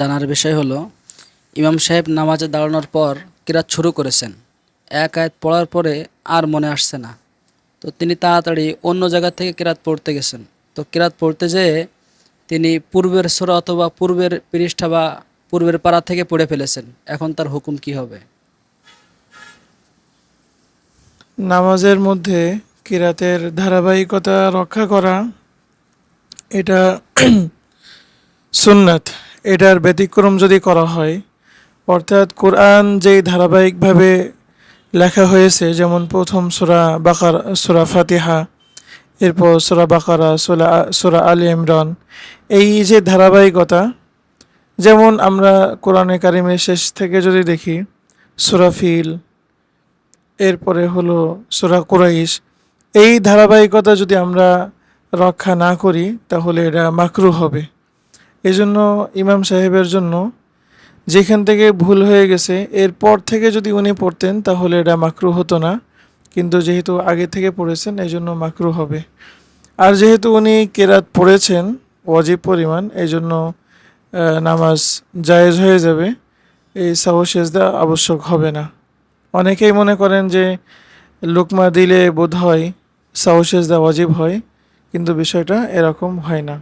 জানার বিষয় হলো, ইমাম সাহেব নামাজে দাঁড়ানোর পর কিরাত শুরু করেছেন। এক আয়াত পড়ার পরে আর মনে আসছে না। তো তিনি তাড়াতাড়ি অন্য জায়গা থেকে কিরাত পড়তে গেছেন। তো কিরাত পড়তে যেয়ে তিনি পূর্বের সূরা অথবা পূর্বের পৃষ্ঠা বা পূর্বের পারা থেকে পড়ে ফেলেছেন। এখন তার হুকুম কি হবে? নামাজের মধ্যে কিরাতের ধারাবাহিকতা রক্ষা করা এটা সুন্নাত। এটার ব্যতিক্রম যদি করা হয়, অর্থাৎ কোরআন যেই ধারাবাহিকভাবে লেখা হয়েছে, যেমন প্রথম সূরা বাকারা, সূরা ফাতিহা, এরপর সূরা বাকারা, সূরা আলী ইমরান, এই যে ধারাবাহিকতা, যেমন আমরা কোরআনে কারিমের শেষ থেকে যদি দেখি সূরা ফিল, এরপরে হলো সূরা কুরাইশ, এই ধারাবাহিকতা যদি আমরা রক্ষা না করি তাহলে এটা মাকরুহ হবে। এই জন্য ইমাম সাহেবের জন্য যেখান থেকে ভুল হয়ে গেছে এরপর থেকে যদি উনি পড়তেন তাহলে এটা মাকরুহ হতো না, কিন্তু যেহেতু আগে থেকে পড়েছেন এই জন্য মাকরুহ হবে। আর যেহেতু উনি কেরাত পড়েছেন ওয়াজিব পরিমাণ, এই জন্য নামাজ জায়েজ হয়ে যাবে, এই সাহু সেজদা আবশ্যক হবে না। অনেকেই মনে করেন যে লুকমা দিলে বোধ হয় সাহু সেজদা ওয়াজিব হয়, কিন্তু বিষয়টা এরকম হয় না।